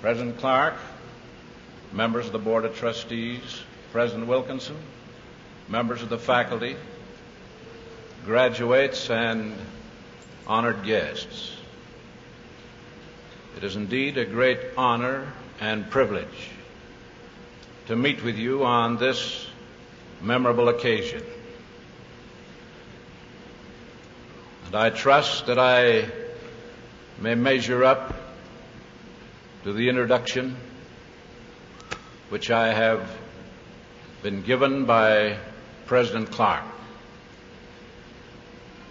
President Clark, members of the Board of Trustees, President Wilkinson, members of the faculty, graduates, and honored guests. It is indeed a great honor and privilege to meet with you on this memorable occasion. And I trust that I may measure up to the introduction which I have been given by President Clark.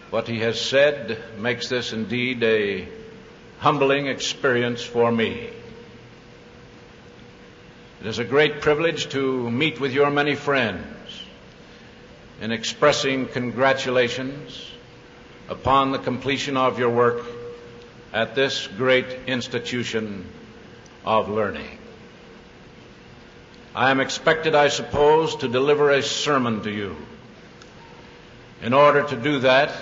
What he has said makes this indeed a humbling experience for me. It is a great privilege to meet with your many friends in expressing congratulations upon the completion of your work at this great institution of learning. I am expected, I suppose, to deliver a sermon to you. In order to do that,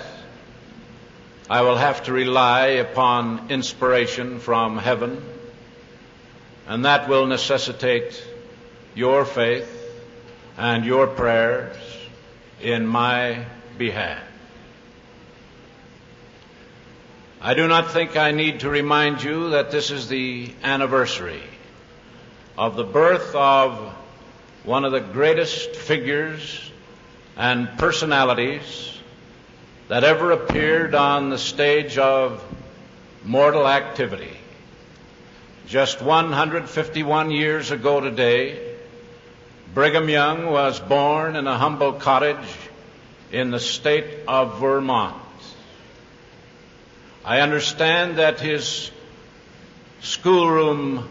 I will have to rely upon inspiration from heaven, and that will necessitate your faith and your prayers in my behalf. I do not think I need to remind you that this is the anniversary of the birth of one of the greatest figures and personalities that ever appeared on the stage of mortal activity. Just 151 years ago today, Brigham Young was born in a humble cottage in the state of Vermont. I understand that his schoolroom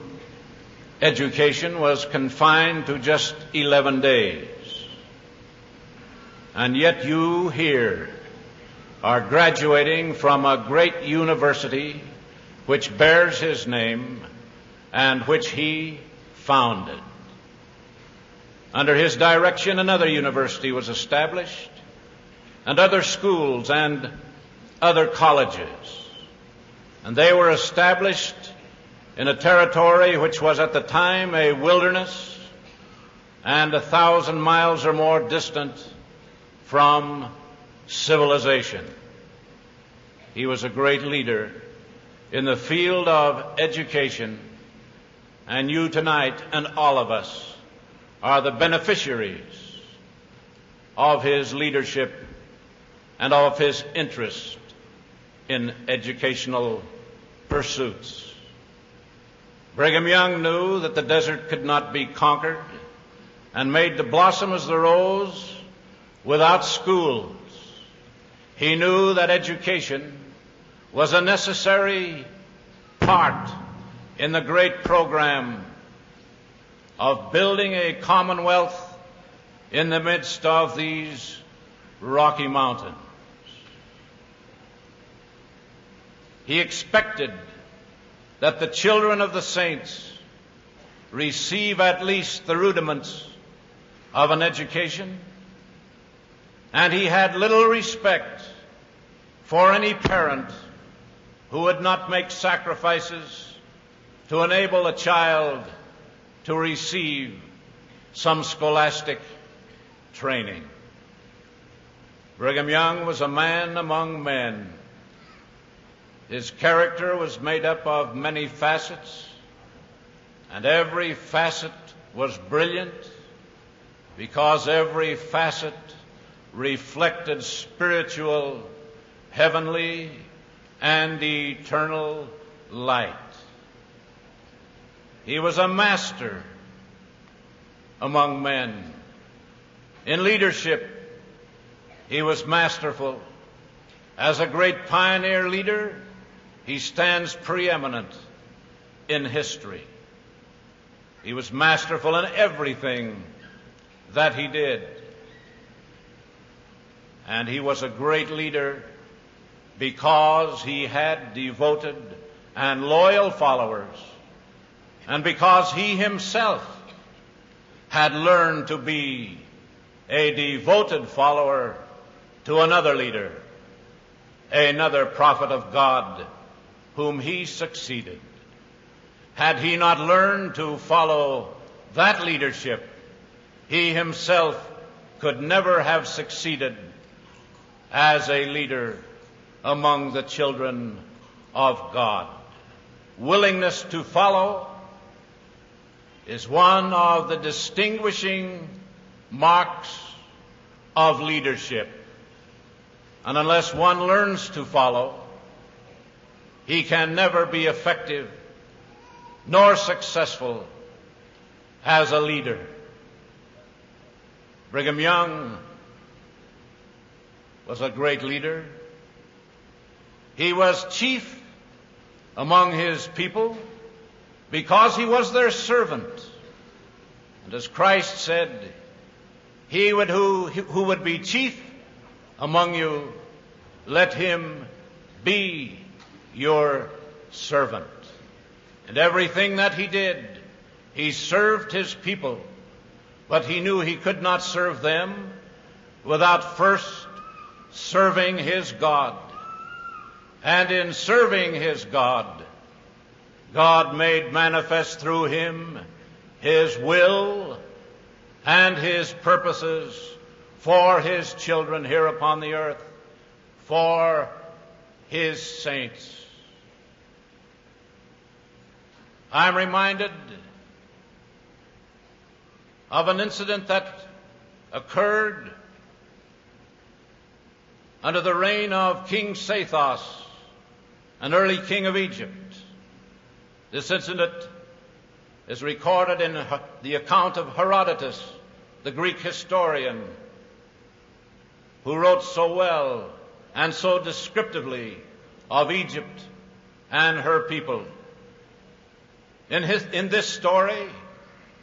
education was confined to just 11 days. And yet you here are graduating from a great university which bears his name and which he founded. Under his direction, another university was established, and other schools and other colleges. And they were established in a territory which was at the time a wilderness and 1,000 miles or more distant from civilization. He was a great leader in the field of education, and you tonight and all of us are the beneficiaries of his leadership and of his interest in educational pursuits. Brigham Young knew that the desert could not be conquered and made to blossom as the rose without schools. He knew that education was a necessary part in the great program of building a commonwealth in the midst of these Rocky Mountains. He expected that the children of the saints receive at least the rudiments of an education, and he had little respect for any parent who would not make sacrifices to enable a child to receive some scholastic training. Brigham Young was a man among men. His character was made up of many facets, and every facet was brilliant because every facet reflected spiritual, heavenly, and eternal light. He was a master among men. In leadership, he was masterful. As a great pioneer leader, he stands preeminent in history. He was masterful in everything that he did. And he was a great leader because he had devoted and loyal followers, and because he himself had learned to be a devoted follower to another leader, another prophet of God, whom he succeeded. Had he not learned to follow that leadership, he himself could never have succeeded as a leader among the children of God. Willingness to follow is one of the distinguishing marks of leadership. And unless one learns to follow, he can never be effective nor successful as a leader. Brigham Young was a great leader. He was chief among his people because he was their servant. And as Christ said, he who would be chief among you, let him be your servant. And everything that he did, he served his people, but he knew he could not serve them without first serving his God. And in serving his God, God made manifest through him his will and his purposes for his children here upon the earth, for his saints. I'm reminded of an incident that occurred under the reign of King Sathos, an early king of Egypt. This incident is recorded in the account of Herodotus, the Greek historian, who wrote so well and so descriptively of Egypt and her people. In this story,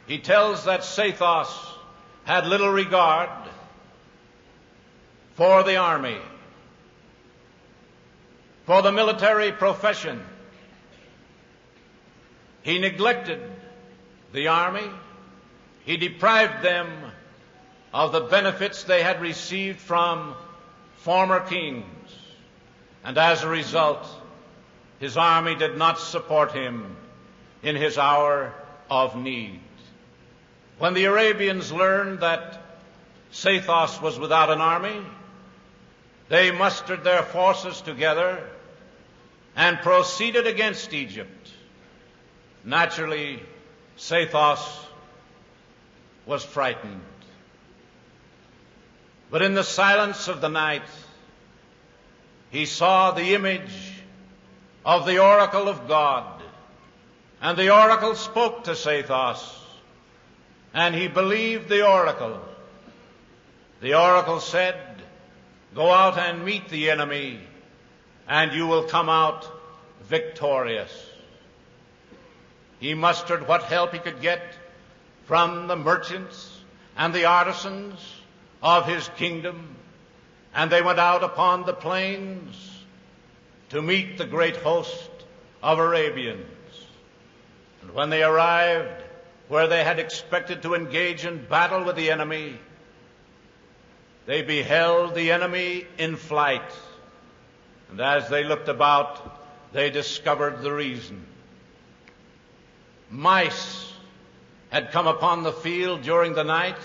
he tells that Sathos had little regard for the army, for the military profession. He neglected the army. He deprived them of the benefits they had received from former kings. And as a result, his army did not support him in his hour of need. When the Arabians learned that Sathos was without an army, they mustered their forces together and proceeded against Egypt. Naturally, Sathos was frightened. But in the silence of the night, he saw the image of the oracle of God. And the oracle spoke to Sathos, and he believed the oracle. The oracle said, "Go out and meet the enemy, and you will come out victorious." He mustered what help he could get from the merchants and the artisans of his kingdom, and they went out upon the plains to meet the great host of Arabians. And when they arrived where they had expected to engage in battle with the enemy, they beheld the enemy in flight. And as they looked about, they discovered the reason. Mice had come upon the field during the night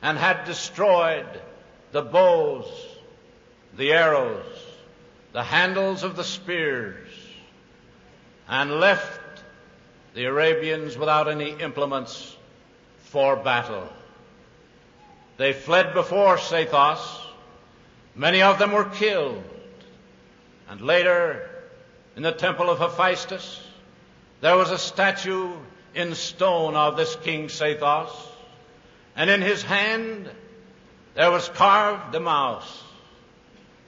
and had destroyed the bows, the arrows, the handles of the spears, and left the Arabians without any implements for battle. They fled before Sathos. Many of them were killed. And later, in the temple of Hephaestus, there was a statue in stone of this King Sathos, and in his hand there was carved a mouse.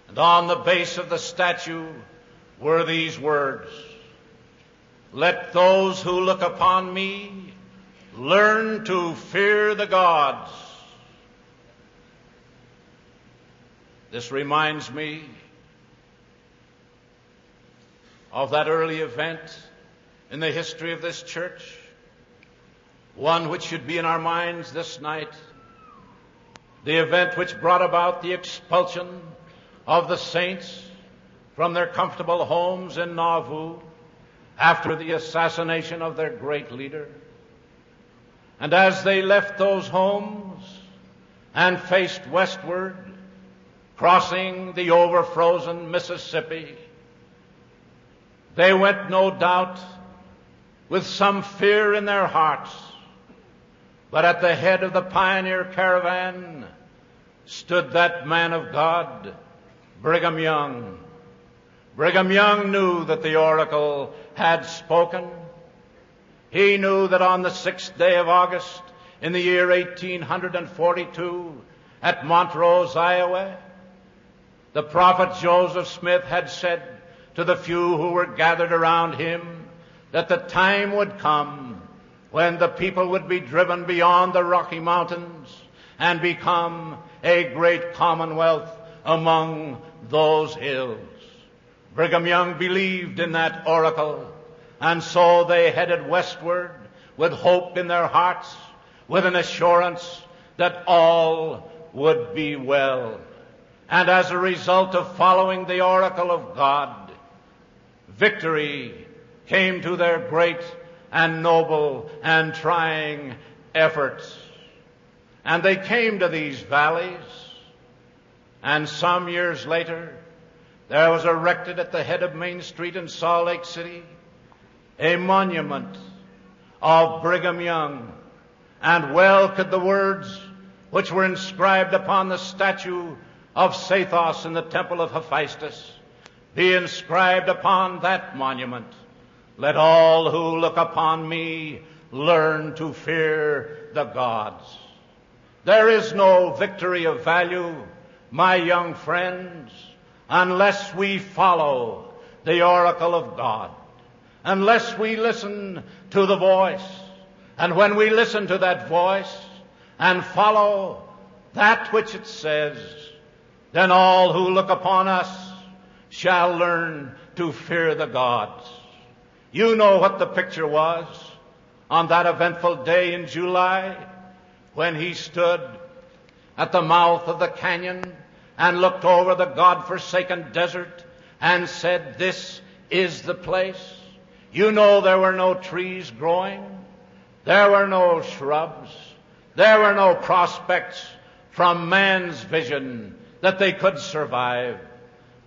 And on the base of the statue were these words, "Let those who look upon me learn to fear the gods." This reminds me of that early event in the history of this church, one which should be in our minds this night, the event which brought about the expulsion of the saints from their comfortable homes in Nauvoo after the assassination of their great leader. And as they left those homes and faced westward, crossing the overfrozen Mississippi, they went, no doubt, with some fear in their hearts. But at the head of the pioneer caravan stood that man of God, Brigham Young. Brigham Young knew that the oracle had spoken. He knew that on the 6th day of August in the year 1842 at Montrose, Iowa, the prophet Joseph Smith had said to the few who were gathered around him that the time would come when the people would be driven beyond the Rocky Mountains and become a great commonwealth among those hills. Brigham Young believed in that oracle, and so they headed westward with hope in their hearts, with an assurance that all would be well. And as a result of following the oracle of God, victory came to their great and noble and trying efforts. And they came to these valleys, and some years later, there was erected at the head of Main Street in Salt Lake City a monument of Brigham Young. And well could the words which were inscribed upon the statue of Sathos in the temple of Hephaestus be inscribed upon that monument. Let all who look upon me learn to fear the gods. There is no victory of value, my young friends, unless we follow the oracle of God, unless we listen to the voice. And when we listen to that voice and follow that which it says, then all who look upon us shall learn to fear the gods. You know what the picture was on that eventful day in July when he stood at the mouth of the canyon and looked over the God-forsaken desert and said, "This is the place." You know there were no trees growing. There were no shrubs. There were no prospects from man's vision that they could survive.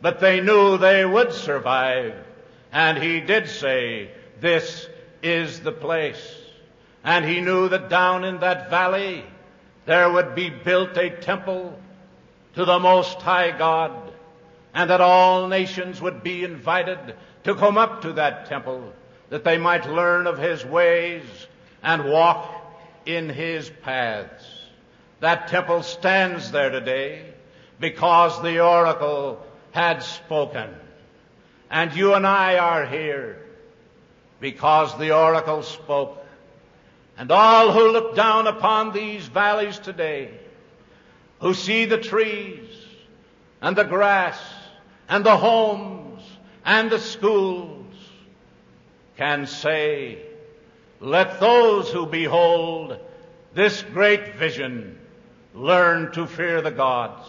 But they knew they would survive. And he did say, "This is the place." And he knew that down in that valley there would be built a temple to the Most High God, and that all nations would be invited to come up to that temple, that they might learn of his ways and walk in his paths. That temple stands there today because the oracle had spoken. And you and I are here because the oracle spoke. And all who look down upon these valleys today, who see the trees and the grass and the homes and the schools, can say, "Let those who behold this great vision learn to fear the gods."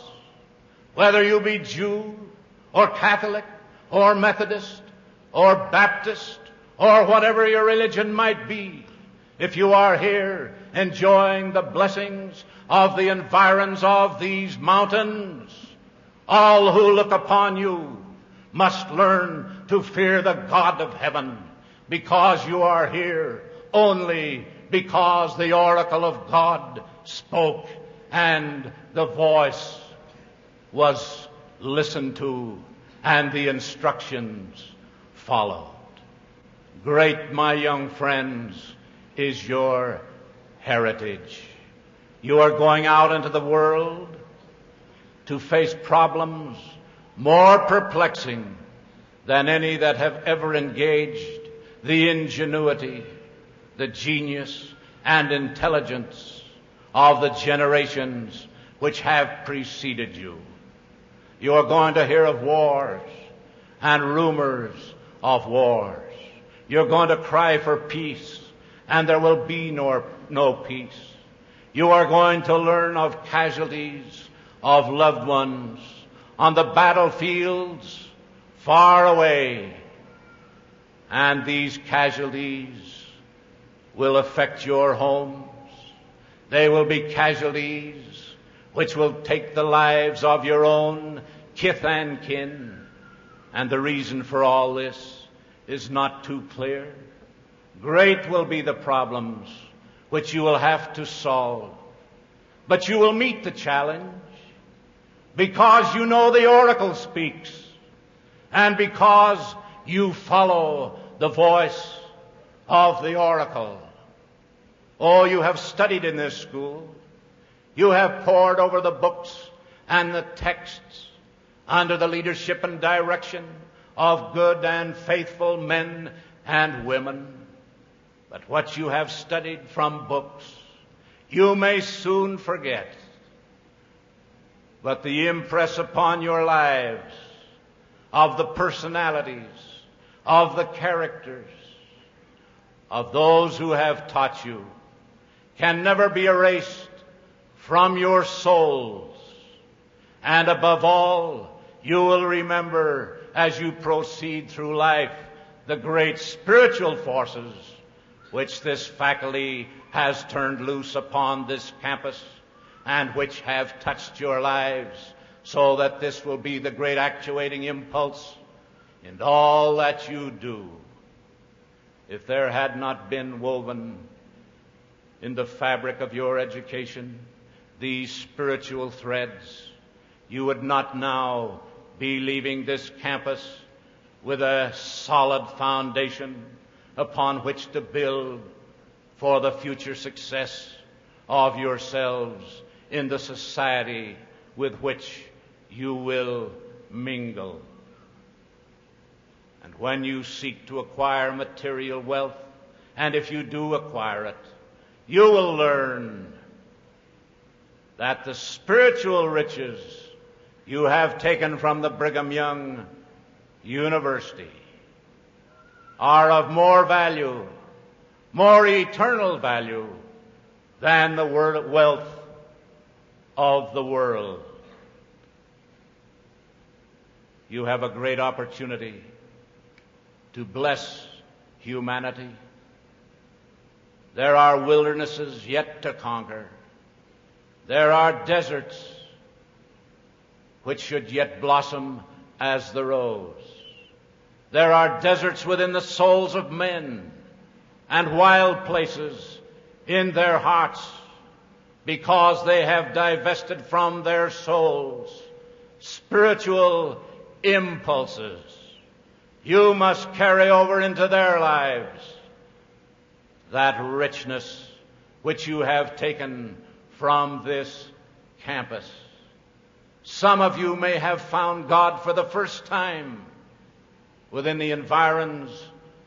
Whether you be Jew or Catholic or Methodist or Baptist or whatever your religion might be, if you are here enjoying the blessings of the environs of these mountains, all who look upon you must learn to fear the God of heaven, because you are here only because the oracle of God spoke and the voice was listened to and the instructions followed. Great, my young friends, is your heritage. You are going out into the world to face problems more perplexing than any that have ever engaged the ingenuity, the genius, and intelligence of the generations which have preceded you. You are going to hear of wars and rumors of wars. You're going to cry for peace, and there will be no peace. You are going to learn of casualties of loved ones on the battlefields far away. And these casualties will affect your homes. They will be casualties which will take the lives of your own kith and kin. And the reason for all this is not too clear. Great will be the problems which you will have to solve. But you will meet the challenge because you know the oracle speaks and because you follow the voice of the oracle. Oh, you have studied in this school. You have pored over the books and the texts under the leadership and direction of good and faithful men and women. But what you have studied from books, you may soon forget. But the impress upon your lives of the personalities, of the characters, of those who have taught you can never be erased from your souls. And above all, you will remember as you proceed through life the great spiritual forces which this faculty has turned loose upon this campus and which have touched your lives, so that this will be the great actuating impulse in all that you do. If there had not been woven in the fabric of your education these spiritual threads, you would not now be leaving this campus with a solid foundation upon which to build for the future success of yourselves in the society with which you will mingle. And when you seek to acquire material wealth, and if you do acquire it, you will learn that the spiritual riches you have taken from the Brigham Young University are of more value, more eternal value than the wealth of the world. You have a great opportunity to bless humanity. There are wildernesses yet to conquer. There are deserts which should yet blossom as the rose. There are deserts within the souls of men and wild places in their hearts because they have divested from their souls spiritual impulses. You must carry over into their lives that richness which you have taken from this campus. Some of you may have found God for the first time within the environs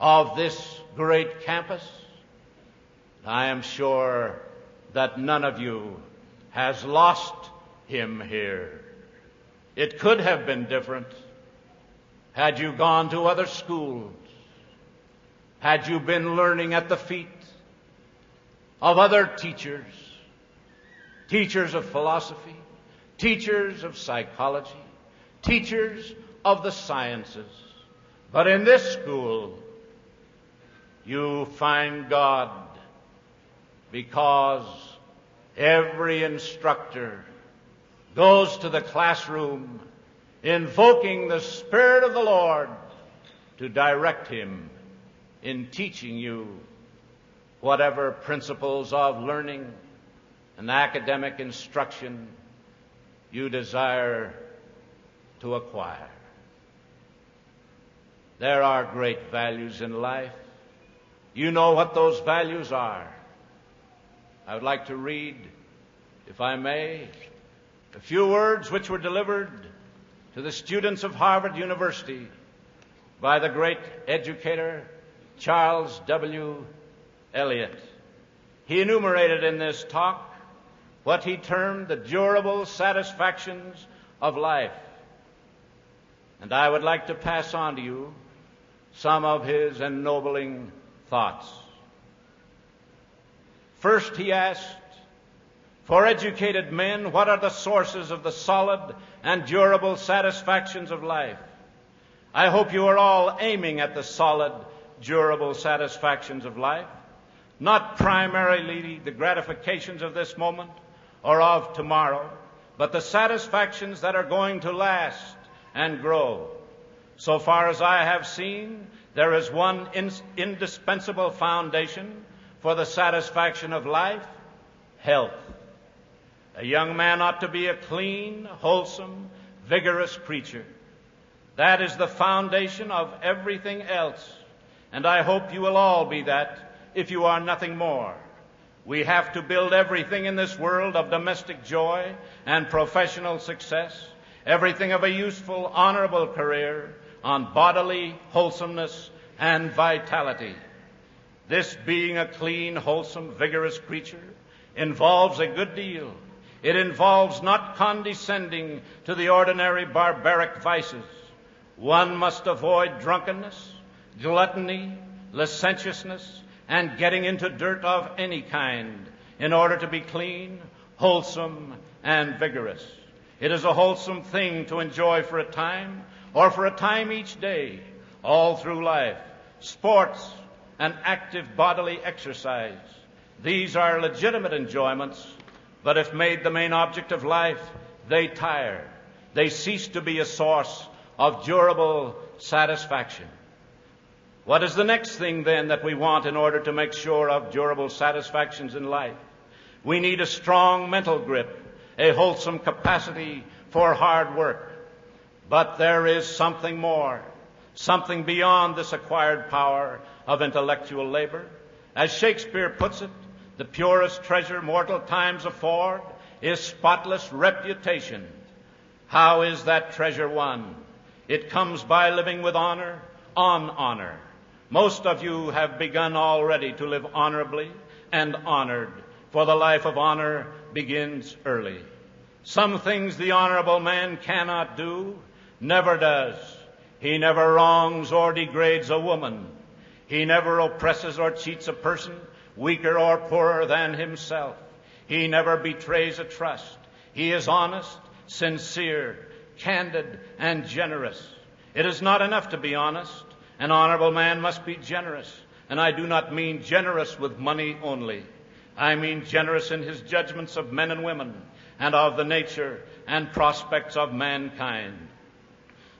of this great campus. I am sure that none of you has lost Him here. It could have been different had you gone to other schools, had you been learning at the feet of other teachers, teachers of philosophy, teachers of psychology, teachers of the sciences. But in this school, you find God because every instructor goes to the classroom invoking the Spirit of the Lord to direct him in teaching you whatever principles of learning and academic instruction you desire to acquire. There are great values in life. You know what those values are. I would like to read, if I may, a few words which were delivered to the students of Harvard University by the great educator Charles W. Eliot. He enumerated in this talk what he termed the durable satisfactions of life. And I would like to pass on to you some of his ennobling thoughts. First, he asked, for educated men, what are the sources of the solid and durable satisfactions of life? I hope you are all aiming at the solid, durable satisfactions of life, not primarily the gratifications of this moment or of tomorrow, but the satisfactions that are going to last and grow. So far as I have seen, there is one indispensable foundation for the satisfaction of life: health. A young man ought to be a clean, wholesome, vigorous creature. That is the foundation of everything else, and I hope you will all be that if you are nothing more. We have to build everything in this world of domestic joy and professional success, everything of a useful, honorable career, on bodily wholesomeness and vitality. This being a clean, wholesome, vigorous creature involves a good deal. It involves not condescending to the ordinary barbaric vices. One must avoid drunkenness, gluttony, licentiousness, and getting into dirt of any kind in order to be clean, wholesome, and vigorous. It is a wholesome thing to enjoy for a time, or for a time each day, all through life, sports and active bodily exercise. These are legitimate enjoyments, but if made the main object of life, they tire. They cease to be a source of durable satisfaction. What is the next thing, then, that we want in order to make sure of durable satisfactions in life? We need a strong mental grip, a wholesome capacity for hard work. But there is something more, something beyond this acquired power of intellectual labor. As Shakespeare puts it, the purest treasure mortal times afford is spotless reputation. How is that treasure won? It comes by living with honor on honor. Most of you have begun already to live honorably and honored, for the life of honor begins early. Some things the honorable man cannot do, never does. He never wrongs or degrades a woman. He never oppresses or cheats a person weaker or poorer than himself. He never betrays a trust. He is honest, sincere, candid, and generous. It is not enough to be honest. An honorable man must be generous. And I do not mean generous with money only. I mean generous in his judgments of men and women and of the nature and prospects of mankind.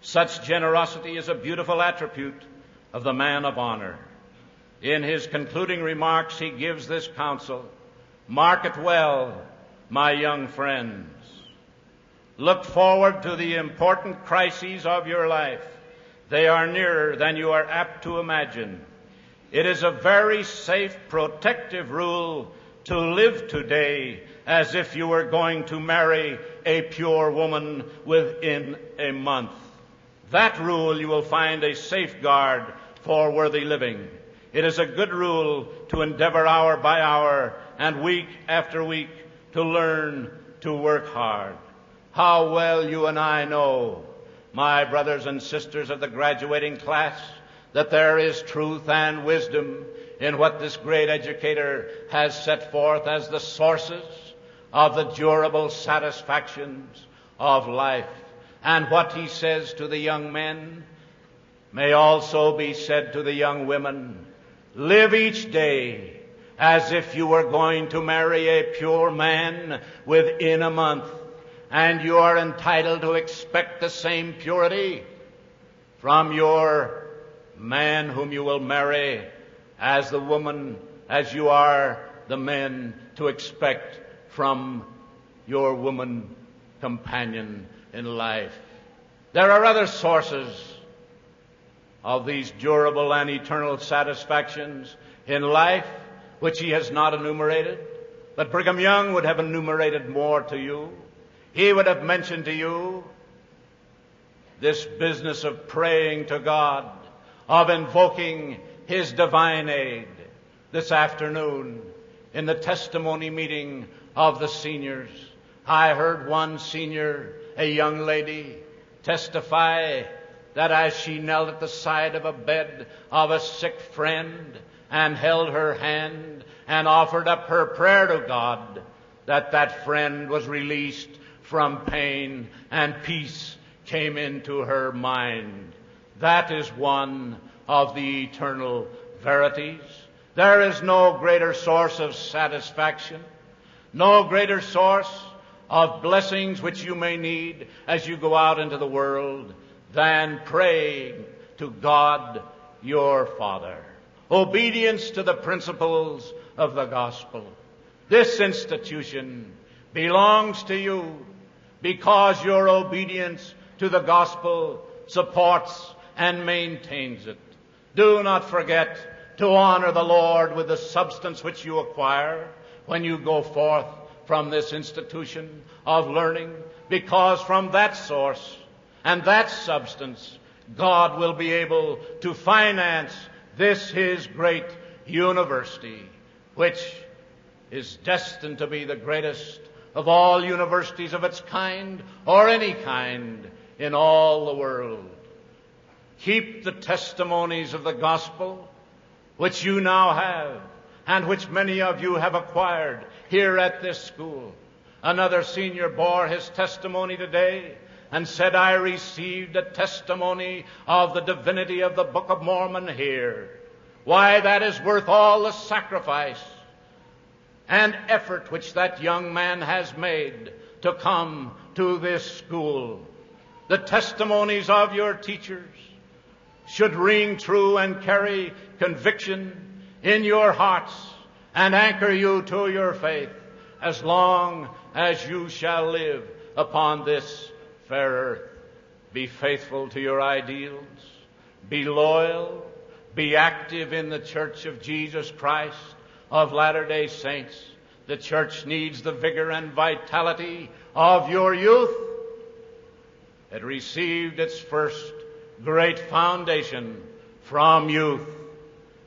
Such generosity is a beautiful attribute of the man of honor. In his concluding remarks, he gives this counsel: mark it well, my young friends. Look forward to the important crises of your life. They are nearer than you are apt to imagine. It is a very safe, protective rule to live today as if you were going to marry a pure woman within a month. That rule you will find a safeguard for worthy living. It is a good rule to endeavor hour by hour and week after week to learn to work hard. How well you and I know, my brothers and sisters of the graduating class, that there is truth and wisdom in what this great educator has set forth as the sources of the durable satisfactions of life. And what he says to the young men may also be said to the young women. Live each day as if you were going to marry a pure man within a month, and you are entitled to expect the same purity from your man whom you will marry as the woman, as you are the men to expect from your woman companion in life. There are other sources of these durable and eternal satisfactions in life which he has not enumerated, but Brigham Young would have enumerated more to you. He would have mentioned to you this business of praying to God, of invoking his divine aid. This afternoon, in the testimony meeting of the seniors, I heard one senior, a young lady, testify that as she knelt at the side of a bed of a sick friend and held her hand and offered up her prayer to God, that friend was released from pain and peace came into her mind. That is one of the eternal verities. There is no greater source of satisfaction, no greater source of blessings which you may need as you go out into the world than praying to God your Father. Obedience to the principles of the gospel. This institution belongs to you because your obedience to the gospel supports and maintains it. Do not forget to honor the Lord with the substance which you acquire when you go forth from this institution of learning, because from that source and that substance, God will be able to finance this His great university, which is destined to be the greatest of all universities of its kind or any kind in all the world. Keep the testimonies of the gospel which you now have and which many of you have acquired here at this school. Another senior bore his testimony today and said, I received a testimony of the divinity of the Book of Mormon here. Why, that is worth all the sacrifice and effort which that young man has made to come to this school. The testimonies of your teachers should ring true and carry conviction in your hearts and anchor you to your faith as long as you shall live upon this fair earth. Be faithful to your ideals. Be loyal. Be active in the Church of Jesus Christ of Latter-day Saints. The church needs the vigor and vitality of your youth. It received its first great foundation from youth.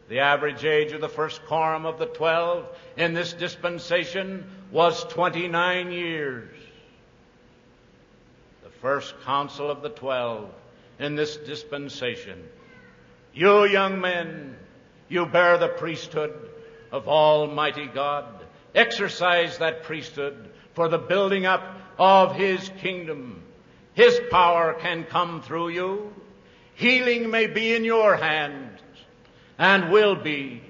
The average age of the first quorum of the 12 in this dispensation was 29 years. The first council of the 12 in this dispensation. You young men, you bear the priesthood of Almighty God. Exercise that priesthood for the building up of His kingdom. His power can come through you. Healing may be in your hands and will be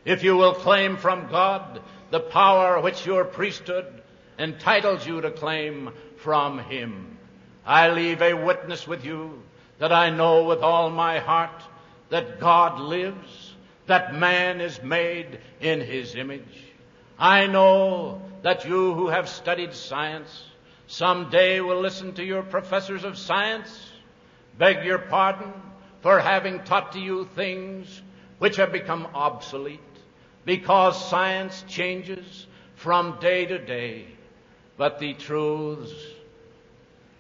if you will claim from God the power which your priesthood entitles you to claim from Him. I leave a witness with you that I know with all my heart that God lives, that man is made in His image. I know that you who have studied science someday will listen to your professors of science, beg your pardon for having taught to you things which have become obsolete, because science changes from day to day. But the truths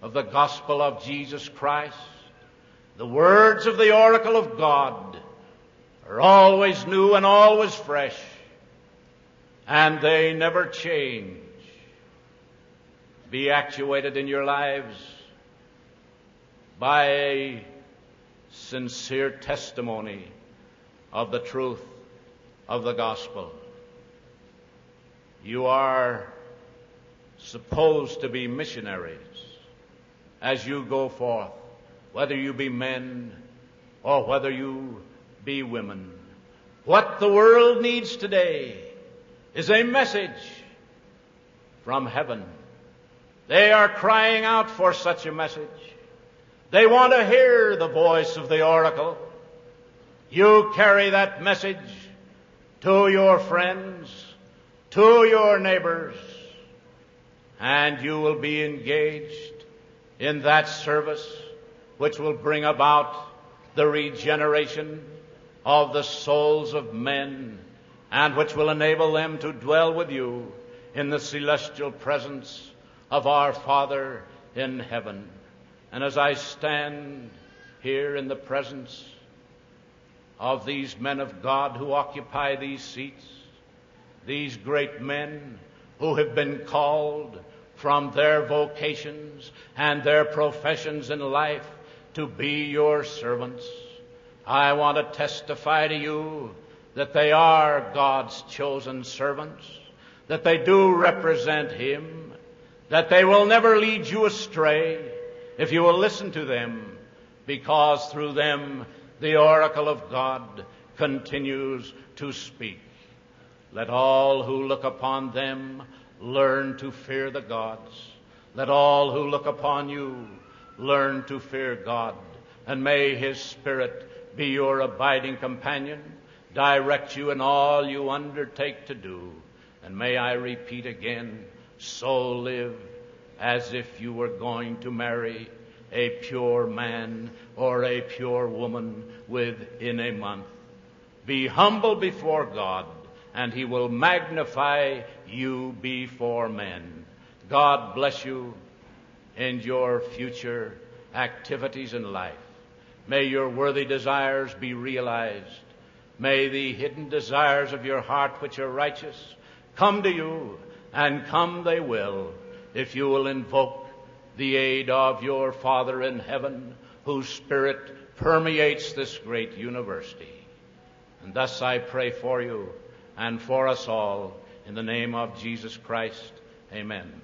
of the gospel of Jesus Christ, the words of the oracle of God, are always new and always fresh, and they never change. Be actuated in your lives by a sincere testimony of the truth of the gospel. You are supposed to be missionaries as you go forth, whether you be men or whether you be women. What the world needs today is a message from heaven. They are crying out for such a message. They want to hear the voice of the oracle. You carry that message to your friends, to your neighbors, and you will be engaged in that service which will bring about the regeneration of the souls of men, and which will enable them to dwell with you in the celestial presence of our Father in heaven. And as I stand here in the presence of these men of God who occupy these seats, these great men who have been called from their vocations and their professions in life to be your servants, I want to testify to you that they are God's chosen servants, that they do represent Him, that they will never lead you astray if you will listen to them, because through them the oracle of God continues to speak. Let all who look upon them learn to fear the gods. Let all who look upon you learn to fear God. And may His Spirit be your abiding companion, direct you in all you undertake to do. And may I repeat again, so live as if you were going to marry a pure man or a pure woman within a month. Be humble before God, and He will magnify you before men. God bless you in your future activities in life. May your worthy desires be realized. May the hidden desires of your heart, which are righteous, come to you, and come they will, if you will invoke the aid of your Father in heaven, whose Spirit permeates this great university. And thus I pray for you and for us all, in the name of Jesus Christ. Amen.